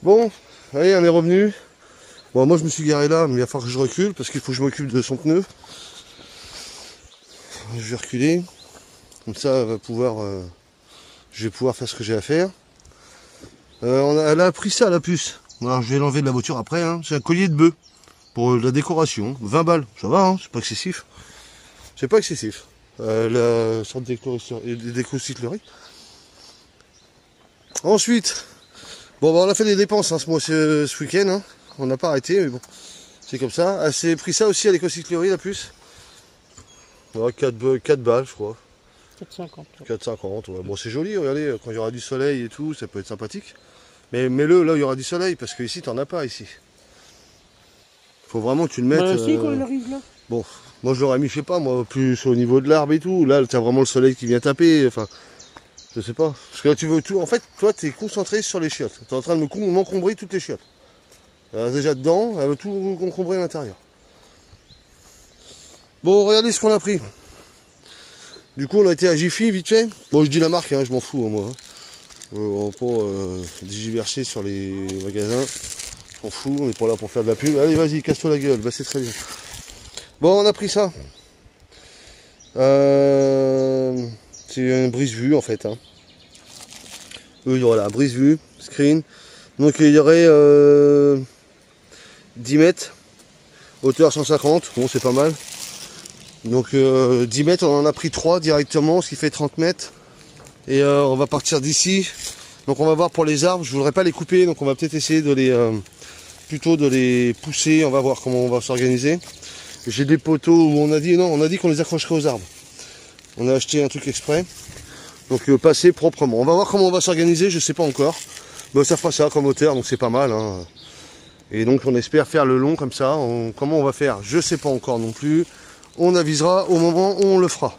Bon, allez, on est revenu. Bon, moi je me suis garé là, mais il va falloir que je recule parce qu'il faut que je m'occupe de son pneu. Je vais reculer. Comme ça, je vais pouvoir faire ce que j'ai à faire. Elle a pris ça, la puce. Alors, je vais l'enlever de la voiture après. Hein. C'est un collier de bœuf pour la décoration. 20 balles, ça va, hein, c'est pas excessif. C'est pas excessif. La sorte d'éco-cyclerie. Ensuite, bon, bah, on a fait des dépenses hein, ce week-end. Hein. On n'a pas arrêté, mais bon, c'est comme ça. Elle s'est pris ça aussi à l'éco-cyclerie, la puce. Ouais, 4 balles, je crois. 4,50. 4,50. Ouais. Bon, c'est joli, regardez, quand il y aura du soleil et tout, ça peut être sympathique. Mais mets-le là où il y aura du soleil, parce que ici, t'en as pas, ici. Faut vraiment que tu le mettes. Si, quand il arrive là. Bon, moi je l'aurais mis, je sais pas, moi, plus au niveau de l'arbre et tout. Là, t'as vraiment le soleil qui vient taper. Enfin, je sais pas. Parce que là, tu veux tout. En fait, toi, t'es concentré sur les chiottes. T'es en train de m'encombrer toutes les chiottes. Déjà dedans, elle veut tout encombrer à l'intérieur. Bon, regardez ce qu'on a pris. Du coup, on a été à Jiffy, vite fait. Bon, je dis la marque, hein, je m'en fous, hein, moi. On va pas digiverser sur les magasins. On s'en fout, on est pas là pour faire de la pub. Allez, vas-y, casse-toi la gueule. Bah, c'est très bien. Bon, on a pris ça. C'est une brise-vue, en fait. Hein. Voilà, brise-vue, screen. Donc, il y aurait 10 mètres. Hauteur 150. Bon, c'est pas mal. Donc 10 mètres, on en a pris 3 directement, ce qui fait 30 mètres. Et on va partir d'ici. Donc on va voir pour les arbres, je voudrais pas les couper, donc on va peut-être essayer de plutôt de les pousser, on va voir comment on va s'organiser. J'ai des poteaux où on a dit qu'on les accrocherait aux arbres. On a acheté un truc exprès. Donc passer proprement. On va voir comment on va s'organiser, je sais pas encore. Mais ça fera ça comme hauteur, donc c'est pas mal. Hein. Et donc on espère faire le long comme ça. Comment on va faire, je sais pas encore non plus. On avisera au moment où on le fera.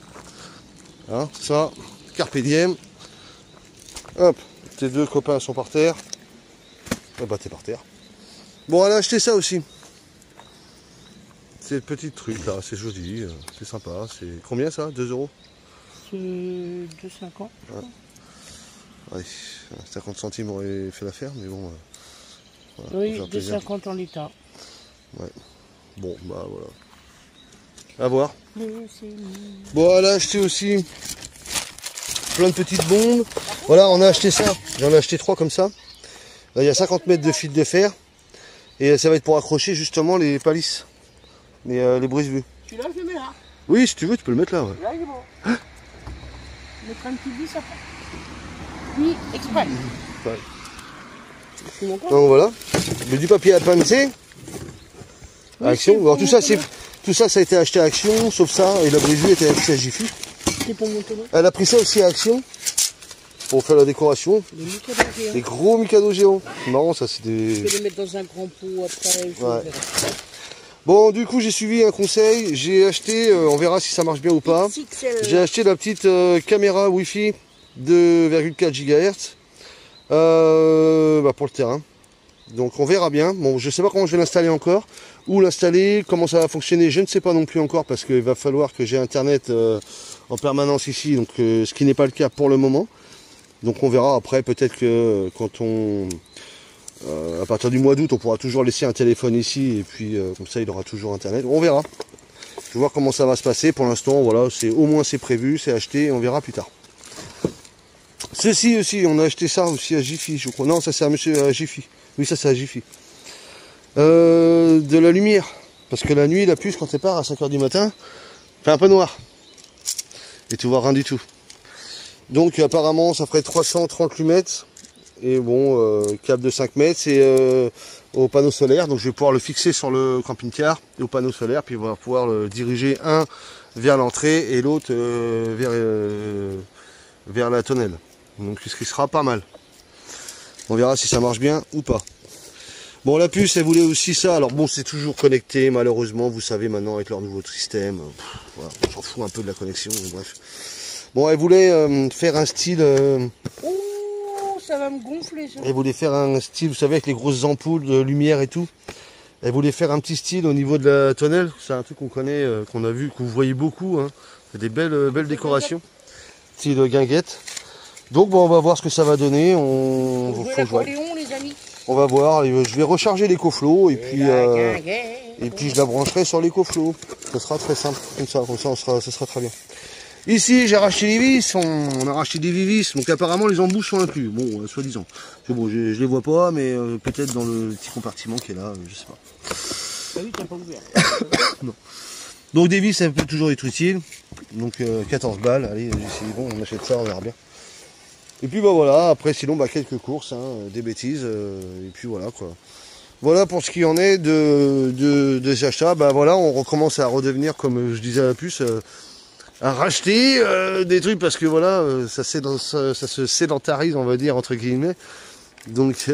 Hein, ça, carpe diem. Hop, tes deux copains sont par terre. Ah bah t'es par terre. Bon, elle a acheté ça aussi. C'est le petit truc là, c'est joli, c'est sympa. C'est combien ça, 2 €? C'est 2,50. Ouais. 50 centimes aurait fait l'affaire, mais bon. Voilà, oui, 2,50 en l'état. Ouais. Bon, bah voilà. À voir. Bon, elle a acheté aussi plein de petites bombes. Voilà, on a acheté ça. J'en ai acheté 3 comme ça. Là, il y a 50 mètres de fil de fer. Et ça va être pour accrocher justement les palisses. Les brise-vues. Celui-là, je le mets là. Oui, si tu veux, tu peux le mettre là. Ouais. Là, il est bon. Hein, mettre un petit vis après. Oui, exprès. Ouais. Donc voilà. Mais du papier à pincer. Oui, Action. Alors tout ça, ça a été acheté à Action, sauf ça, et la brise-vue était achetée à Jiffy. C'est pour monter là. Elle a pris ça aussi à Action, pour faire la décoration. Des gros Mikado géants. Marrant ça, c'est des... Je vais les mettre dans un grand pot après. Ouais. Bon, du coup, j'ai suivi un conseil. J'ai acheté, on verra si ça marche bien ou pas. J'ai acheté la petite caméra Wi-Fi 2,4 GHz pour le terrain. Donc on verra bien. Bon, je sais pas comment je vais l'installer encore. Où l'installer, comment ça va fonctionner, je ne sais pas non plus encore parce qu'il va falloir que j'ai internet en permanence ici, donc ce qui n'est pas le cas pour le moment. Donc on verra après, peut-être que quand à partir du mois d'août, on pourra toujours laisser un téléphone ici et puis comme ça il aura toujours internet. On verra. Je vais voir comment ça va se passer. Pour l'instant, voilà, au moins c'est prévu, c'est acheté, on verra plus tard. Ceci aussi, on a acheté ça aussi à Jiffy, je crois. Non, ça c'est à monsieur Jiffy. Oui, ça c'est à Jiffy. De la lumière. Parce que la nuit, la puce, quand elle part à 5 h du matin, fait un peu noir. Et tu vois rien du tout. Donc apparemment, ça ferait 330 lumens. Et bon, câble de 5 mètres, c'est au panneau solaire. Donc je vais pouvoir le fixer sur le camping-car et au panneau solaire. Puis on va pouvoir le diriger un vers l'entrée et l'autre vers la tonnelle. Donc ce qui sera pas mal. On verra si ça marche bien ou pas. Bon, la puce, elle voulait aussi ça. Alors bon, c'est toujours connecté, malheureusement, vous savez, maintenant, avec leur nouveau système. Voilà, on s'en fout un peu de la connexion, bref. Bon, elle voulait faire un style... Oh, ça va me gonfler, ça. Elle voulait faire un style, vous savez, avec les grosses ampoules de lumière et tout. Elle voulait faire un petit style au niveau de la tonnelle. C'est un truc qu'on connaît, qu'on a vu, que vous voyez beaucoup. Hein. C'est des belles décorations. Style guinguette. Donc, bon, on va voir ce que ça va donner. On va jouer l'accordéon, les amis. On va voir, je vais recharger l'écoflow et puis je la brancherai sur l'écoflow. Ce sera très simple, comme ça ça sera très bien. Ici j'ai racheté les vis, on a racheté des vis, donc apparemment les embouches sont inclus, bon soi-disant. Bon, je les vois pas, mais peut-être dans le petit compartiment qui est là, je sais pas. Ah oui, t'as pas ouvert. Non. Donc des vis ça peut toujours être utile, donc 14 balles, allez c'est bon, on achète ça, on verra bien. Et puis bah voilà, après sinon bah quelques courses, hein, des bêtises, et puis voilà quoi. Voilà pour ce qui en est des achats, bah voilà, on recommence à redevenir, comme je disais à la puce, à racheter des trucs parce que voilà, ça se sédentarise, on va dire, entre guillemets. Donc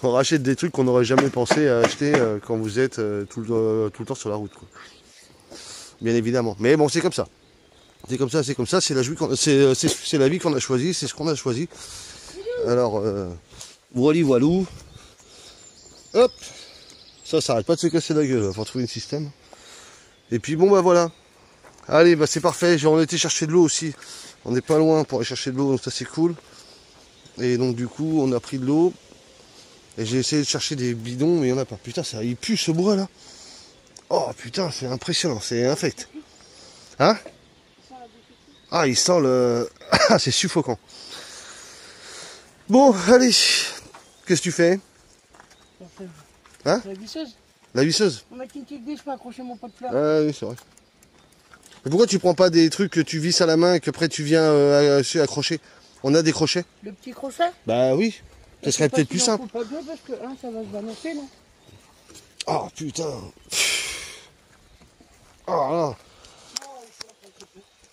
on rachète des trucs qu'on n'aurait jamais pensé à acheter quand vous êtes tout le temps sur la route, quoi. Bien évidemment. Mais bon, c'est comme ça. C'est comme ça, c'est la vie qu'on a choisie, c'est ce qu'on a choisi. Alors, voilou. Hop, ça arrête pas de se casser la gueule, faut trouver un système. Et puis bon bah voilà. Allez, bah c'est parfait, on a été chercher de l'eau aussi. On n'est pas loin pour aller chercher de l'eau, donc ça c'est cool. Et donc du coup, on a pris de l'eau. Et j'ai essayé de chercher des bidons, mais il n'y en a pas. Putain, ça, il pue ce bois là. Oh putain, c'est impressionnant, c'est infect. Hein? Ah, il sent le... Ah, c'est suffocant. Bon, allez. Qu'est-ce que tu fais? Hein? La visseuse. La visseuse? On a qu'une petite vis, je peux accrocher mon pot de fleurs. Ah oui, c'est vrai. Mais pourquoi tu prends pas des trucs que tu visses à la main et qu'après tu viens accrocher? On a des crochets? Le petit crochet? Bah oui. Ce serait peut-être plus simple. Pas bien parce que ça va se balancer, non? Oh putain. Oh là.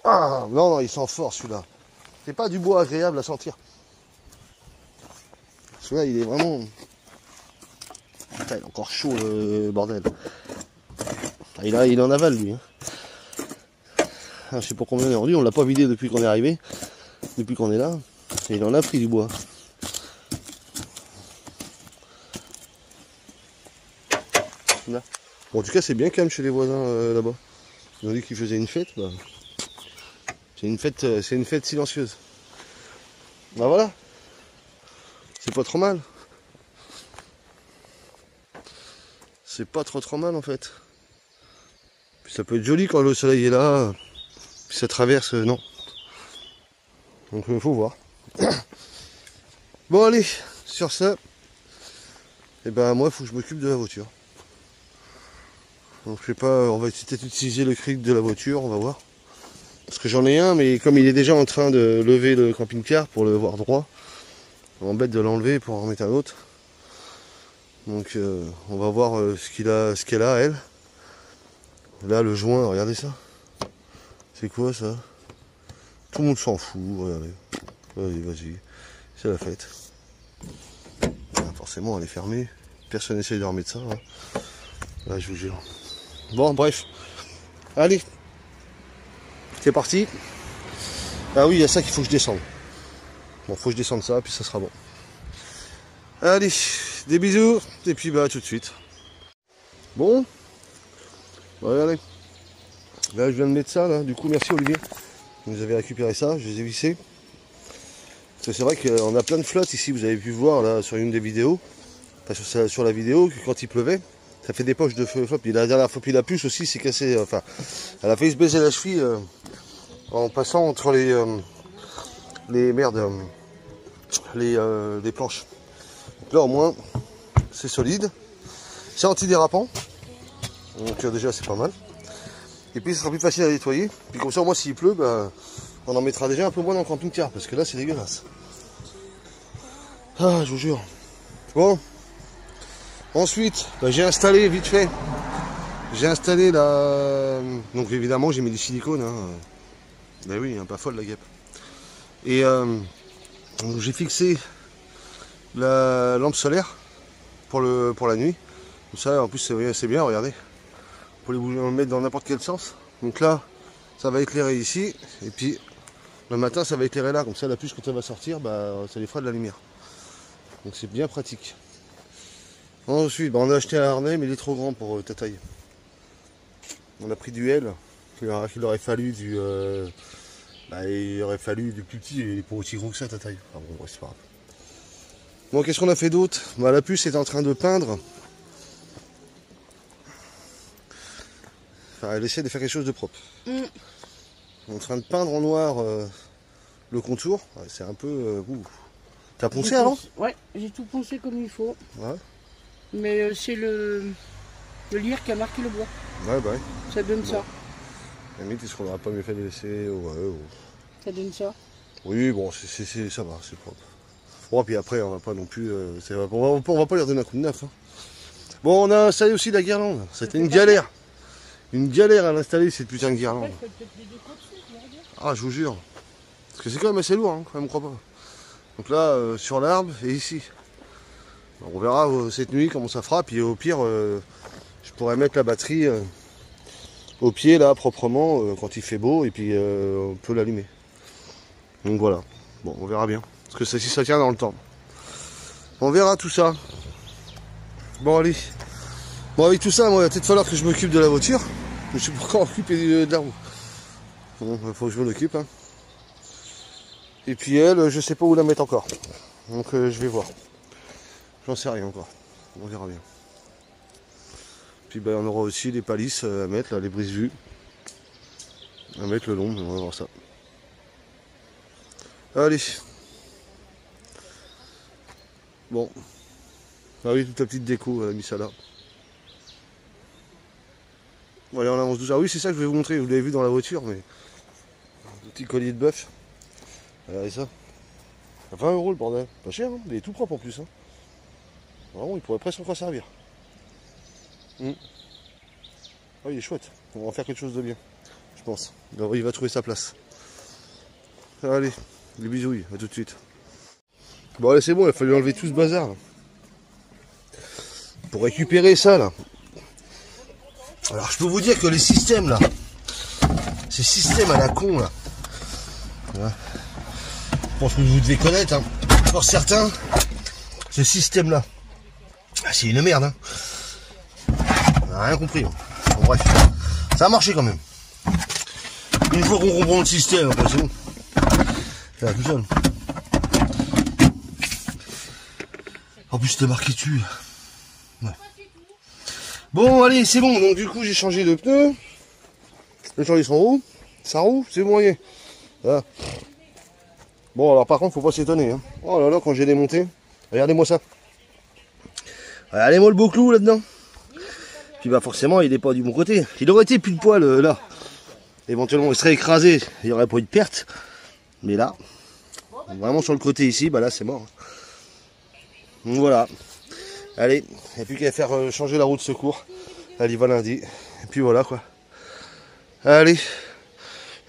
Ah non, il sent fort celui-là. C'est pas du bois agréable à sentir. Celui-là, il est vraiment... Putain, il est encore chaud le bordel. Ah, il en avale lui. Hein. Ah, je sais pas combien on est rendu, on l'a pas vidé depuis qu'on est arrivé. Depuis qu'on est là. Et il en a pris du bois. Là. Bon, en tout cas, c'est bien calme chez les voisins là-bas. Ils ont dit qu'ils faisaient une fête. Bah, c'est une fête silencieuse. Bah voilà. C'est pas trop mal. C'est pas trop mal en fait. Puis ça peut être joli quand le soleil est là. Puis ça traverse, non. Donc il faut voir. Bon allez, sur ça. Et ben moi il faut que je m'occupe de la voiture. Donc je sais pas, on va peut-être utiliser le cric de la voiture, on va voir. Parce que j'en ai un, mais comme il est déjà en train de lever le camping-car pour le voir droit, on m'embête de l'enlever pour en remettre un autre. Donc on va voir ce qu'elle a elle. Là le joint, regardez ça. C'est quoi ça? Tout le monde s'en fout, regardez. Vas-y, c'est la fête. Forcément elle est fermée. Personne n'essaie de remettre ça. Hein. Là je vous jure. Bon bref. Allez. C'est parti. Ah oui, il y a ça qu'il faut que je descende. Bon, faut que je descende ça, puis ça sera bon. Allez, des bisous, et puis bah tout de suite. Bon. Regardez. Là, je viens de mettre ça, là. Du coup, merci Olivier. Vous avez récupéré ça, je les ai vissés. Parce que c'est vrai qu'on a plein de flottes ici, vous avez pu voir là sur une des vidéos. Enfin, sur la vidéo, que quand il pleuvait, ça fait des poches de flop. Et la dernière fois, puis la puce aussi s'est cassée. Enfin, elle a failli se baiser la cheville en passant entre les planches. Donc là, au moins, c'est solide. C'est antidérapant. Donc déjà, c'est pas mal. Et puis, ce sera plus facile à nettoyer. Puis comme ça, au moins, s'il pleut, bah, on en mettra déjà un peu moins dans le camping-car. Parce que là, c'est dégueulasse. Ah, je vous jure. Bon. Ensuite, bah, j'ai installé vite fait. J'ai installé la... Donc évidemment, j'ai mis du silicone. Hein. Ben oui, hein, pas folle la guêpe. Et j'ai fixé la lampe solaire pour la nuit. Comme ça, en plus, c'est bien, regardez. Vous pouvez le mettre dans n'importe quel sens. Donc là, ça va éclairer ici. Et puis, le matin, ça va éclairer là. Comme ça, la puce, quand elle va sortir, bah, ça lui fera de la lumière. Donc c'est bien pratique. Ensuite, bah, on a acheté un harnais, mais il est trop grand pour ta taille. On a pris du L. Il aurait fallu du... il aurait fallu du plus petit et pour aussi gros que ça ta taille. Enfin bon, c'est pas grave. Bon, qu'est-ce qu'on a fait d'autre? Bah, la puce est en train de peindre. Enfin, elle essaie de faire quelque chose de propre. Elle est en train de peindre en noir le contour. Ouais, c'est un peu... T'as poncé avant? Ouais, j'ai tout poncé comme il faut. Ouais. Mais c'est le lierre qui a marqué le bois. Ouais, bah ouais. Ça donne bon. ça. Limite, est-ce qu'on n'aurait pas mieux fait de laisser? Ouais. Ça donne ça. Oui, bon, ça va, c'est propre. Bon, puis après, on va pas non plus... on va pas leur donner un coup de neuf. Hein. Bon, on a installé aussi la guirlande. C'était une galère. Une galère à l'installer, cette putain de guirlande. Ah, je vous jure. Parce que c'est quand même assez lourd, hein, quand même, crois pas. Donc là, sur l'arbre et ici. Alors, on verra cette nuit comment ça fera. Puis au pire, je pourrais mettre la batterie au pied, là, proprement, quand il fait beau. Et puis, on peut l'allumer. Donc voilà. Bon, on verra bien. Parce que si ça tient dans le temps. On verra tout ça. Bon, allez. Bon, avec tout ça, moi, il va peut-être falloir que je m'occupe de la voiture. Je suis pas encore occupé de la roue. Bon, il faut que je m'en occupe. Hein. Et puis elle, je sais pas où la mettre encore. Donc je vais voir. J'en sais rien encore. On verra bien. Puis ben, on aura aussi les palisses à mettre, là, les brise-vues. À mettre le long, on va voir ça. Allez. Bon. Ah oui, toute la petite déco, elle a mis ça là. Bon, allez, on avance doucement. Ah oui, c'est ça que je vais vous montrer. Vous l'avez vu dans la voiture, mais... Le petit collier de bœuf. Regardez ça. 20 € le bordel. Pas cher, hein. Il est tout propre en plus. Hein. Vraiment, il pourrait presque encore servir. Ah, il est chouette. On va en faire quelque chose de bien. Je pense. Il va trouver sa place. Allez, les bisouilles. À tout de suite. Bon, allez, c'est bon. Il a fallu enlever tout ce bazar. Là. Pour récupérer ça, là. Alors, je peux vous dire que les systèmes, là. Ces systèmes à la con, là. Voilà. Je pense que vous devez connaître, hein. Pour certains, ce système-là, c'est une merde. Hein. On n'a rien compris. Hein. Bon, bref, ça a marché quand même. Une fois qu'on comprend le système, après c'est bon. Ça va tout seul. En plus, c'était marqué dessus. Ouais. Bon, allez, c'est bon. Donc, du coup, j'ai changé de pneu. J'ai changé son roue. Ça roule, c'est bon, voyez. Voilà. Bon, alors par contre, faut pas s'étonner. Hein. Oh là là, quand j'ai démonté, regardez-moi ça. Regardez-moi le beau clou là-dedans. Puis bah forcément, il n'est pas du bon côté. Il aurait été plus de poil là. Éventuellement, il serait écrasé. Il n'y aurait pas eu de perte. Mais là, vraiment sur le côté ici, bah là, c'est mort. Donc voilà. Allez, il n'y a plus qu'à faire changer la roue de secours. Elle y va lundi. Et puis voilà quoi. Allez,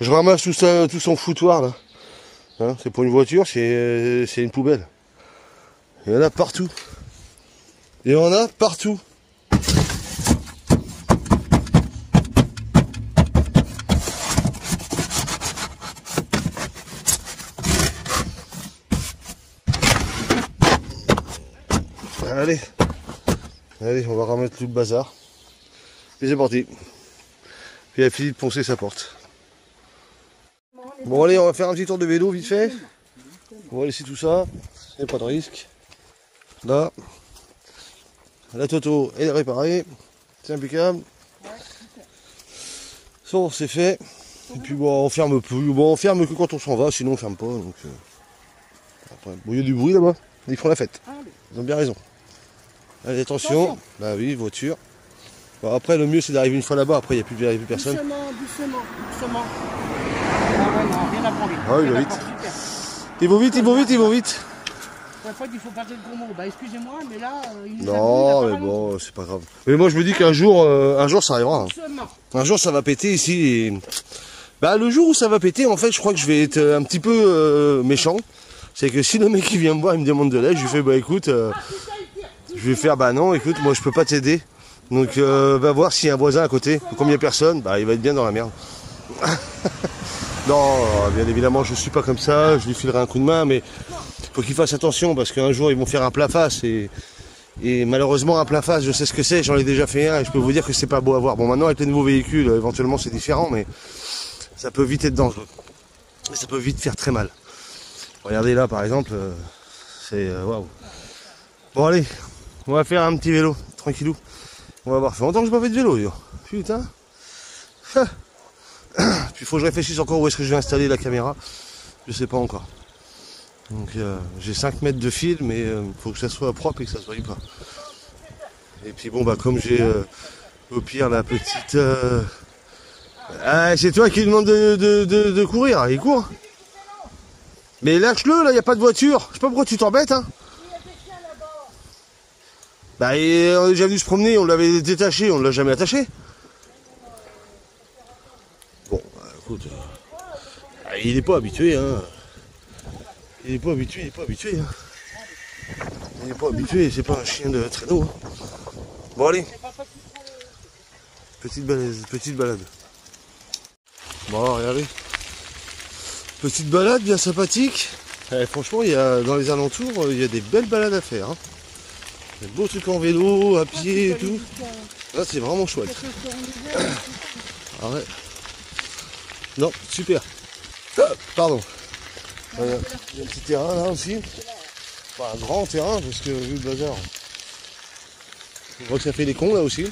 je ramasse tout ça, tout son foutoir là. Hein, c'est pour une voiture, c'est une poubelle. Il y en a partout. Il y en a partout. Allez. Allez, on va remettre tout le bazar. Et c'est parti. Puis il a fini de poncer sa porte. Bon allez, on va faire un petit tour de vélo vite fait. On va laisser tout ça, il n'y a pas de risque. Là, la Toto est réparée, c'est impeccable. Bon, c'est fait. Et puis bon, on ferme plus. Bon, on ferme que quand on s'en va, sinon on ferme pas. Donc, après, bon, il y a du bruit là-bas, ils font la fête. Ils ont bien raison. Allez, attention. Bah oui, voiture. Bon, après, le mieux c'est d'arriver une fois là-bas, après il n'y a plus personne. Doucement. Ah ouais, non, rien à prendre. Ah, il va vite. Il va vite. La fois qu'il faut passer le gros mot. Bah excusez-moi, mais là, il nous non, mais bon, c'est pas grave. Mais moi je me dis qu'un jour, ça arrivera. Hein. Un jour ça va péter ici. Et... Bah le jour où ça va péter, en fait, je crois que je vais être un petit peu méchant. C'est que si le mec qui vient me voir, il me demande de l'aide, je lui fais bah écoute, je vais faire bah non, écoute, moi je peux pas t'aider. Donc va voir s'il y a un voisin à côté. Combien de personnes, bah il va être bien dans la merde. Non, bien évidemment, je suis pas comme ça, je lui filerai un coup de main, mais faut qu'il fasse attention parce qu'un jour ils vont faire un plein face et malheureusement un plein face, je sais ce que c'est, j'en ai déjà fait un et je peux vous dire que c'est pas beau à voir. Bon, maintenant avec les nouveaux véhicules, éventuellement c'est différent, mais ça peut vite être dangereux. Et ça peut vite faire très mal. Regardez là par exemple, c'est waouh. Bon allez, on va faire un petit vélo, tranquillou. On va voir, ça fait longtemps que j'ai pas fait de vélo, yo. Putain. Puis il faut que je réfléchisse encore où est-ce que je vais installer la caméra. Je sais pas encore. Donc j'ai 5 mètres de fil, mais il faut que ça soit propre et que ça soit pas. Et puis bon bah comme j'ai au pire la petite... Ah, c'est toi qui lui demande de courir, il court. Mais lâche-le, là, il n'y a pas de voiture. Je sais pas pourquoi tu t'embêtes, hein. Bah, on a déjà venu se promener, on l'avait détaché, on ne l'a jamais attaché. Bon, bah, écoute, il n'est pas habitué, hein. Il n'est pas habitué, il n'est pas habitué, hein. Il n'est pas habitué, c'est pas un chien de traîneau. Hein. Bon, allez. Petite balade. Bon, regardez. Petite balade bien sympathique. Franchement, il y a, dans les alentours, il y a des belles balades à faire. Hein. Des beaux trucs en vélo, à pied et tout. Là, c'est vraiment chouette. Ah ouais. Non, super. Pardon. Il y a un petit terrain là aussi. Enfin, un grand terrain, parce que vu le bazar. On voit que ça fait des cons là aussi.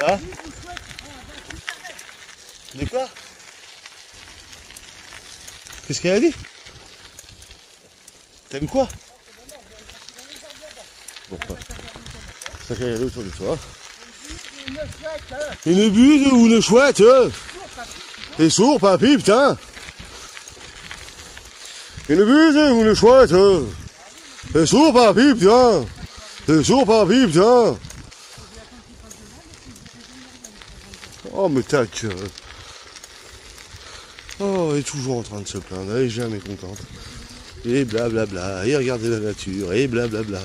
Ah? De quoi? Qu'est-ce qu'elle a dit? T'as vu quoi? Bon, bah, ça qu'elle est autour de toi. Une buse ou une chouette? T'es sourd, papy, putain! Une buse ou une chouette? T'es sourd, papy, putain! T'es sourd, papy, putain! Oh, mais tac! Oh, elle est toujours en train de se plaindre, elle est jamais contente. Et blablabla, et regardez la nature, et blablabla.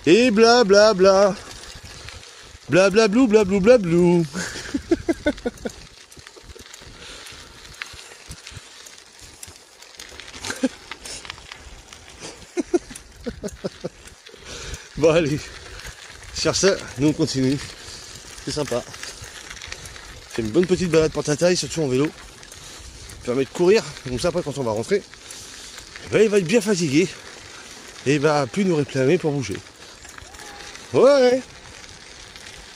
Et blablabla. Blablablou, blablou, blablou. Bon, allez. Sur ça, nous on continue. C'est sympa. C'est une bonne petite balade pour ta taille, surtout en vélo. Ça permet de courir, comme ça après quand on va rentrer, ben, il va être bien fatigué. Et il va plus nous réclamer pour bouger. Ouais.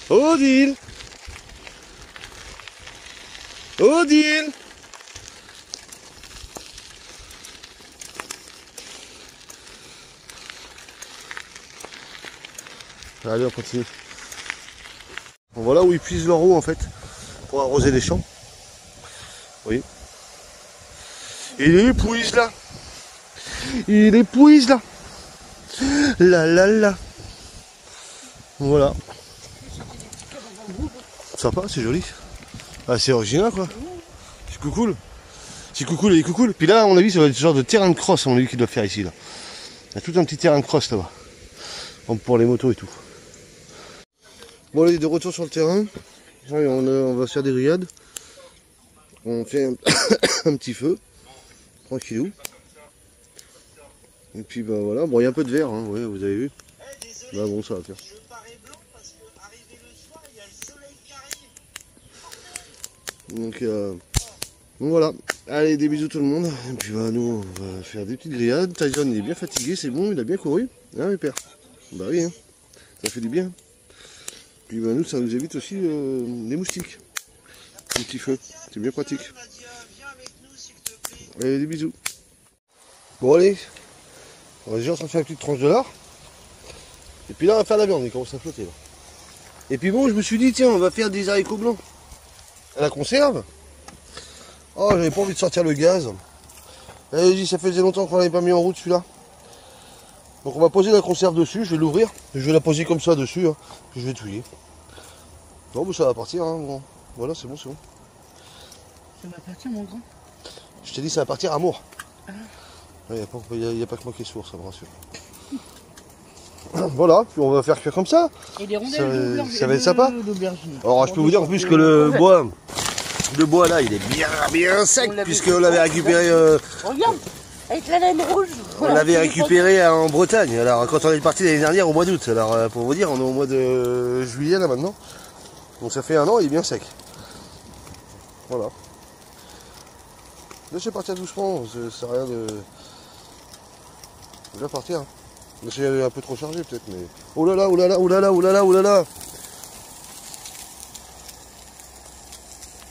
Odile. Odile. Allez, on continue. Bon, voilà où ils puisent leur eau en fait, pour arroser les champs. Oui. Il épuise là. Il épuise là. La la la. Voilà. Sympa, c'est joli. Ah, c'est original quoi. C'est coucoule. C'est coucoule et coucoule. Puis là, à mon avis, ça va être ce genre de terrain de cross, à mon avis, qu'il doit faire ici là. Il y a tout un petit terrain de cross là-bas. Pour les motos et tout. Bon, allez, de retour sur le terrain. On va se faire des grillades. On fait un petit feu. Tranquillou. Et puis bah voilà, bon il y a un peu de vert, hein, ouais, vous avez vu. Bah bon ça va faire. Donc voilà, allez des bisous tout le monde. Et puis bah nous on va faire des petites grillades. Tyson il est bien fatigué, c'est bon, il a bien couru. Hein mes pères? Bah oui, hein. Ça fait du bien. Puis bah nous ça nous évite aussi les moustiques. Un petit feu, c'est bien pratique. Allez des bisous. Bon allez. On va déjà se faire une petite tranche de lard. Et puis là on va faire la viande, il commence à flotter là. Et puis bon je me suis dit tiens on va faire des haricots blancs à la conserve. Oh j'avais pas envie de sortir le gaz. Allez ça faisait longtemps qu'on l'avait pas mis en route celui-là. Donc on va poser la conserve dessus, je vais l'ouvrir. Je vais la poser comme ça dessus, hein, puis je vais touiller. Bon bah, ça va partir hein, bon. Voilà c'est bon c'est bon. Ça va partir mon grand. Je t'ai dit ça va partir amour. Il n'y a pas que moi qui est sourd, ça me rassure. Voilà, puis on va faire cuire comme ça. Et des rondelles ça va être sympa. Alors je peux vous dire en plus que le bois là il est bien sec puisqu'on l'avait récupéré. Regarde, avec la laine rouge. On l'avait récupéré en Bretagne. Alors quand on est parti l'année dernière au mois d'août. Alors pour vous dire, on est au mois de juillet là maintenant. Donc ça fait un an, il est bien sec. Voilà. Laissez partir doucement, c'est rien de... Il va partir. Hein. C'est un peu trop chargé peut-être, mais... Oh là là, oh là là, oh là là, oh là là, oh là là.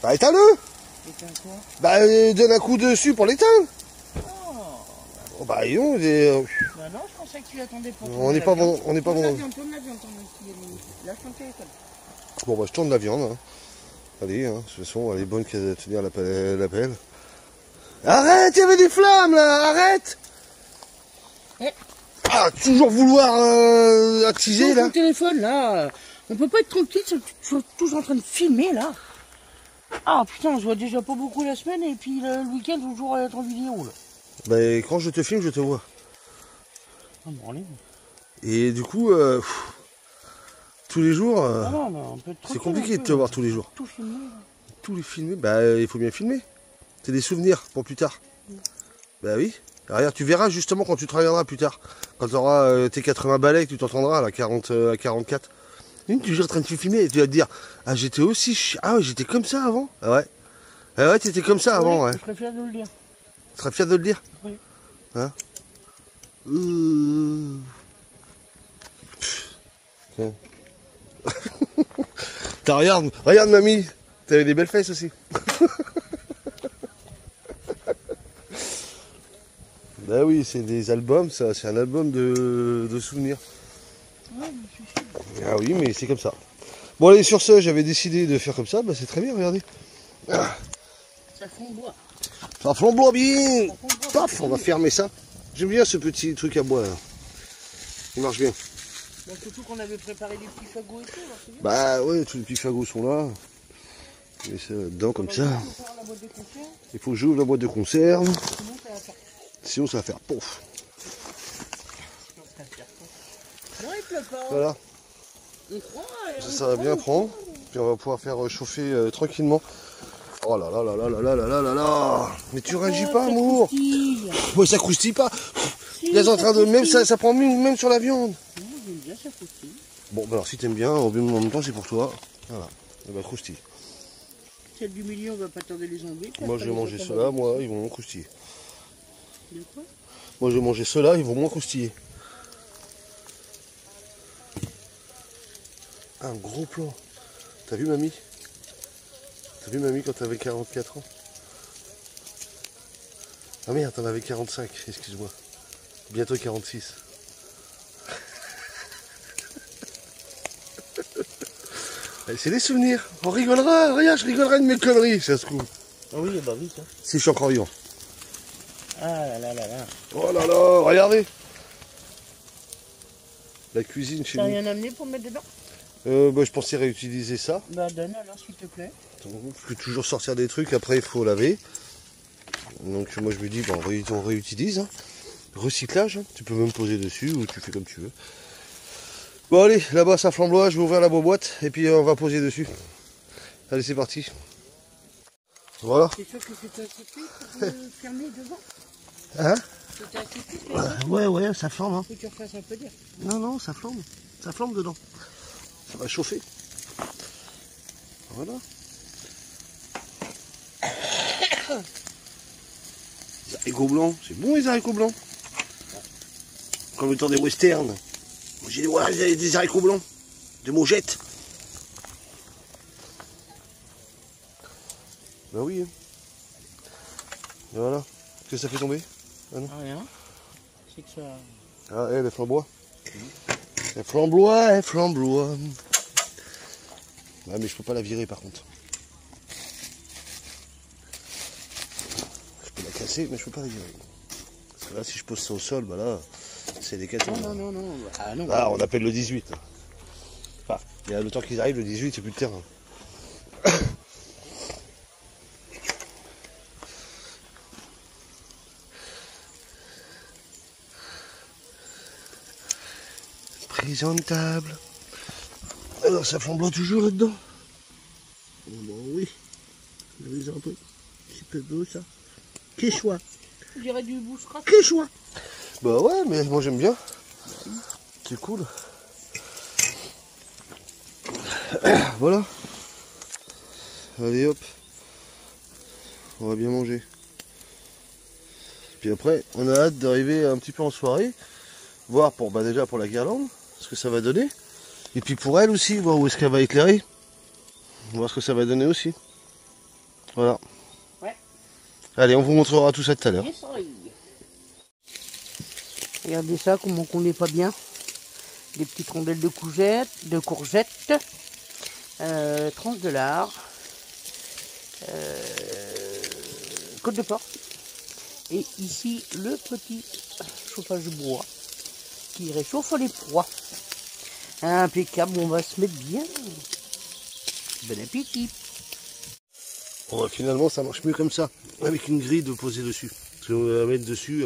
Bah éteins-le. Éteins quoi? Bah donne un coup dessus pour l'éteindre. Oh. Oh, bah non, Bah non, je pensais que tu l'attendais pour on n'est pas bon, on n'est pas bon. Tourne la viande, là, je ton téléphone. Bon bah je tourne la viande. Hein. Allez, hein, de toute façon, elle est bonne qu'à tenir l'appel. Arrête, il y avait des flammes là, arrête. Ah, toujours vouloir attiser là. Ton téléphone là, on peut pas être tranquille, tu es toujours en train de filmer là. Ah putain, je vois déjà pas beaucoup la semaine et puis le week-end toujours être en vidéo là. Bah quand je te filme, je te vois. Ah, bon, allez. Et du coup, tous les jours, Ah non, c'est compliqué de te voir tous les jours. Tout filmer. Tous les filmer, bah il faut bien filmer. C'est des souvenirs pour plus tard. Bah oui. Regarde, tu verras justement quand tu te reviendras plus tard. Quand tu auras tes 80 balais, que tu t'entendras à 44. Tu es toujours en train de te filmer et tu vas te dire, ah j'étais aussi ah ouais, j'étais comme ça avant. Ah ouais. Ah ouais, t'étais comme ça avant, ouais. Je serais fier de le dire. Tu serais fier de le dire? Oui. Hein? Tiens. Regarde mamie, t'avais des belles fesses aussi. Bah oui, c'est des albums, ça, c'est un album de souvenirs. Ouais, je suis sûr. Ah oui, mais c'est comme ça. Bon allez, sur ce, j'avais décidé de faire comme ça, bah c'est très bien, regardez. Ça flamboie. Ça flamboie bien. Paf, on va fermer ça. J'aime bien ce petit truc à bois là. Il marche bien. Bon, surtout qu'on avait préparé des petits fagots et tout, alors c'est bien. Bah ouais, tous les petits fagots sont là. Je mets ça dedans comme ça. Il faut que j'ouvre la boîte de conserve. Sinon ça va faire pouf. Non, il pleut pas. Voilà. On croit, Ça va bien prendre. Puis on va pouvoir faire chauffer tranquillement. Oh là là là là là là là là là là. Mais tu réagis pas, amour. Ouais, ça croustille pas. Il est en train de... Même ça prend même sur la viande. Non, j'aime bien, ça croustille. Bon, bah alors si t'aimes bien, en même temps c'est pour toi. Voilà. Et bah croustille. Celle du milieu, on va pas tarder les enlever. Moi je vais manger ceux-là, moi ils vont moins croustiller. De quoi? Moi je vais manger ceux-là, ils vont moins croustiller. Un gros plan. T'as vu mamie? T'as vu mamie quand t'avais 44 ans? Ah merde, t'en avais 45, excuse-moi. Bientôt 46. C'est des souvenirs. On rigolera, regarde, je rigolerai de mes conneries, ça se trouve. Ah oui, bah oui, ça. Si je suis encore vivant. Ah là là là là. Oh là là, regardez. La cuisine chez T'as nous. rien amené pour mettre dedans? Bah, je pensais réutiliser ça. Bah donne alors, s'il te plaît. Il faut toujours sortir des trucs, après il faut laver. Donc moi je me dis, bah, on réutilise. Hein. Recyclage, hein. Tu peux même poser dessus ou tu fais comme tu veux. Bon allez, là-bas ça flamboie, je vais ouvrir la boîte et puis on va poser dessus. Allez, c'est parti. Voilà. C'est sûr que c'était assez cuit pour fermer devant? Hein? C'était assez cuit? Ouais, ça flambe. Hein. Faut que tu refasses un peu dire. Non, ça flambe. Ça flambe dedans. Ça va chauffer. Voilà. Les haricots blancs, c'est bon les haricots blancs. Comme le temps des westerns. J'ai des haricots blancs, de mojettes. Bah oui. Et voilà. Qu'est-ce que ça fait tomber? Ah non. Rien. C'est que ça... Ah, elle flamboie. Elle flamboie. Ah, mais je peux pas la virer par contre. Je peux la casser, mais je peux pas la virer. Parce que là, si je pose ça au sol, bah là, c'est des cassons. Non. Ah non. Ah, on appelle le 18. Enfin, il y a le temps qu'ils arrivent, le 18, c'est plus de terrain. Présentable. Alors, ça flamboie toujours là-dedans. Bon, oui. Vous un peu. C'est peu beau, ça. Quechua. Je dirais du bousseras. Quechua. Bah ouais, mais moi j'aime bien. C'est cool. Voilà. Allez hop. On va bien manger. Puis après, on a hâte d'arriver un petit peu en soirée, voir pour déjà pour la guirlande, ce que ça va donner. Et puis pour elle aussi, voir où est-ce qu'elle va éclairer. Voir ce que ça va donner aussi. Voilà. Ouais. Allez, on vous montrera tout ça tout à l'heure. Regardez ça, comment on n'est pas bien. Des petites rondelles de courgettes, tranches de lard, côte de porc. Et ici, le petit chauffage de bois qui réchauffe les pois. Impeccable, on va se mettre bien. Bon appétit. Bon, finalement, ça marche mieux comme ça, avec une grille de poser dessus. Parce qu'on va mettre dessus,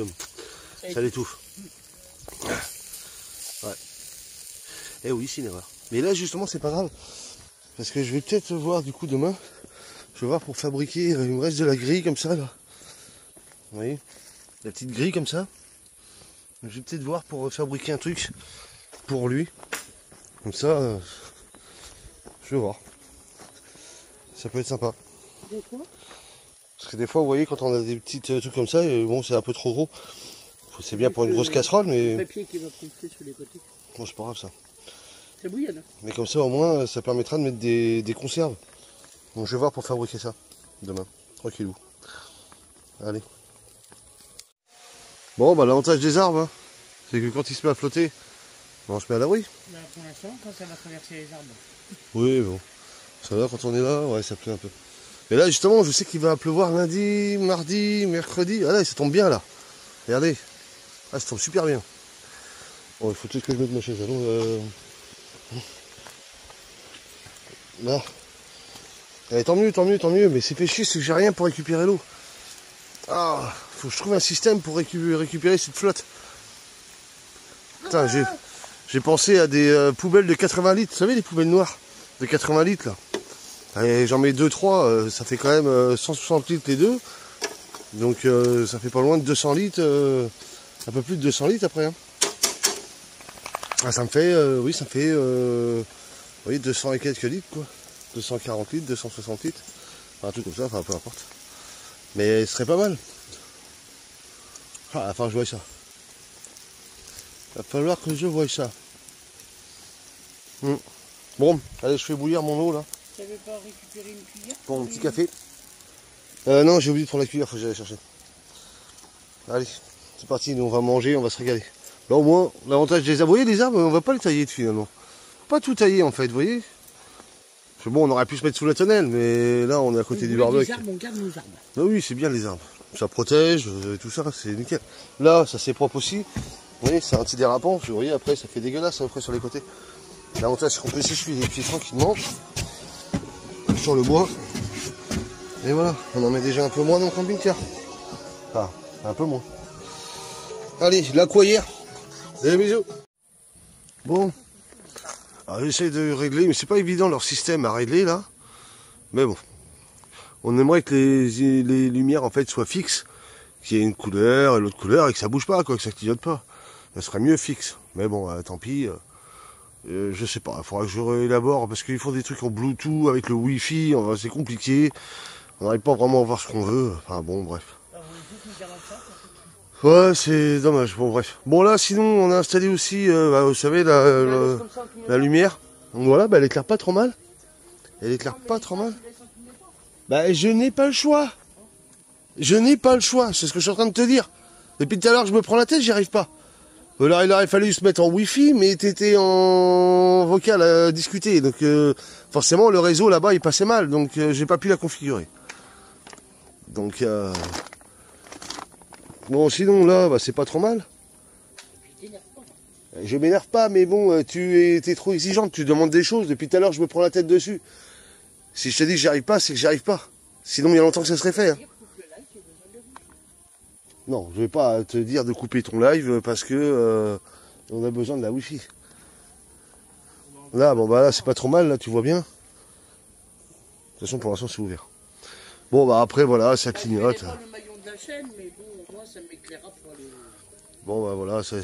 ça l'étouffe. Ouais. Eh oui, c'est une erreur. Mais là, justement, c'est pas grave. Parce que je vais peut-être voir, du coup, demain, je vais voir pour fabriquer, il me reste de la grille comme ça, là. Vous voyez, la petite grille comme ça. Je vais peut-être voir pour fabriquer un truc pour lui. Comme ça, je vais voir. Ça peut être sympa. Parce que des fois, vous voyez, quand on a des petits trucs comme ça, bon, c'est un peu trop gros. C'est bien pour une grosse casserole, mais... Le papier qui va pousser sur les côtés. Bon, c'est pas grave ça. C'est bouillonne. Mais comme ça, au moins, ça permettra de mettre des conserves. Donc je vais voir pour fabriquer ça demain. Tranquillou. Allez. Bon, bah l'avantage des arbres, hein, c'est que quand il se met à flotter, on se met à l'abri. Là, pour l'instant, quand ça va traverser les arbres. Oui, bon. Ça va, quand on est là, ouais, ça pleut un peu. Mais là, justement, je sais qu'il va pleuvoir lundi, mardi, mercredi. Ah là, ça tombe bien, là. Regardez. Ah, ça tombe super bien. Bon, il faut peut-être que je mette ma chaise. Allons, là. Allez, tant mieux. Mais c'est fait chier, c'est que j'ai rien pour récupérer l'eau. Ah, faut que je trouve un système pour récupérer cette flotte. Putain, j'ai pensé à des poubelles de 80 litres. Vous savez, les poubelles noires de 80 litres, là. Allez, j'en mets 2-3, ça fait quand même 160 litres les deux. Donc ça fait pas loin de 200 litres, un peu plus de 200 litres après. Hein. Ah, ça me fait, oui, ça fait oui, 200 et quelques litres, quoi. 240 litres, 260 litres. Enfin, un truc comme ça, enfin, peu importe. Mais ce serait pas mal. Ah, à la fin, je vois ça. Il va falloir que je voie ça. Bon, allez, je fais bouillir mon eau, là. Tu n'avais pas récupéré une cuillère Pour mon petit café. Non, j'ai oublié de prendre la cuillère, faut que j'aille chercher. Allez, c'est parti, nous on va manger, on va se régaler. Là au moins, l'avantage des arbres, vous voyez les arbres, on va pas les tailler finalement. Pas tout tailler en fait, vous voyez. Parce que bon, on aurait pu se mettre sous la tonnelle, mais là on est à côté du barbecue. Les arbres, on garde nos arbres. Ah oui, c'est bien les arbres. Ça protège, tout ça, c'est nickel. Là, ça c'est propre aussi. Vous voyez, c'est antidérapant, vous voyez, après ça fait dégueulasse après sur les côtés. L'avantage c'est qu'on peut s'essuyer les pieds tranquillement. Sur le bois. Et voilà, on en met déjà un peu moins dans le camping-car. Enfin, un peu moins. Allez, la cuillère. Des bisous. Bon. Alors j'essaie de régler, mais c'est pas évident leur système à régler là. Mais bon. On aimerait que les lumières en fait soient fixes. Qu'il y ait une couleur et l'autre couleur et que ça bouge pas, quoi, que ça clignote pas. Ça serait mieux fixe. Mais bon, tant pis. Je sais pas, il faudra que je réélabore parce qu'ils font des trucs en Bluetooth avec le Wi-Fi, c'est compliqué. On n'arrive pas vraiment à voir ce qu'on veut. Enfin bon, bref. Ouais, c'est dommage. Bon, bref. Bon, là, sinon, on a installé aussi, vous savez, la lumière. Donc voilà, elle éclaire pas trop mal. Elle éclaire pas trop mal. Bah, je n'ai pas le choix. Je n'ai pas le choix. C'est ce que je suis en train de te dire. Depuis tout à l'heure, je me prends la tête, j'y arrive pas. Alors, il aurait fallu se mettre en Wi-Fi, mais t'étais en vocal à discuter. Donc, forcément, le réseau là-bas, il passait mal. Donc, j'ai pas pu la configurer. Donc, bon, sinon, là, bah, c'est pas trop mal. Je m'énerve pas, mais bon, tu es trop exigeante. Tu demandes des choses. Depuis tout à l'heure, je me prends la tête dessus. Si je te dis que j'y arrive pas, c'est que j'y arrive pas. Sinon, il y a longtemps que ça serait fait. Hein. Non, je vais pas te dire de couper ton live parce que on a besoin de la Wi-Fi. Là, bon bah là c'est pas trop mal, là tu vois bien. De toute façon pour l'instant c'est ouvert. Bon bah après voilà, ça clignote. Pas le maillon de la chaîne, mais bon, moi ça m'éclairera pour aller. Bon bah voilà, ça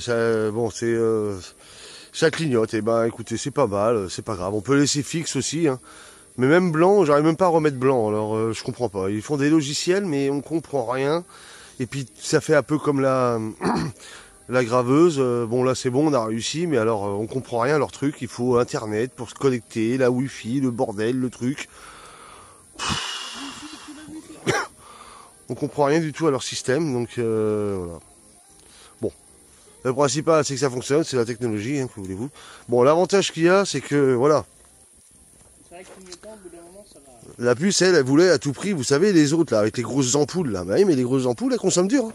clignote. Et ben écoutez, c'est pas mal, c'est pas grave. On peut laisser fixe aussi. Hein. Mais même blanc, j'arrive même pas à remettre blanc. Alors je comprends pas. Ils font des logiciels, mais on comprend rien. Et puis ça fait un peu comme la graveuse. Bon là c'est bon, on a réussi, mais alors on comprend rien à leur truc. Il faut internet pour se connecter, la wifi, le bordel, le truc. On comprend rien du tout à leur système, donc voilà. Bon, le principal c'est que ça fonctionne, c'est la technologie, hein, que voulez-vous. Bon, l'avantage qu'il y a, c'est que voilà. C'est vrai que clignotant, au bout d'un moment, ça va. La puce, elle voulait à tout prix, vous savez, les autres là, avec les grosses ampoules là. Bah oui, mais les grosses ampoules, elles consomment dur.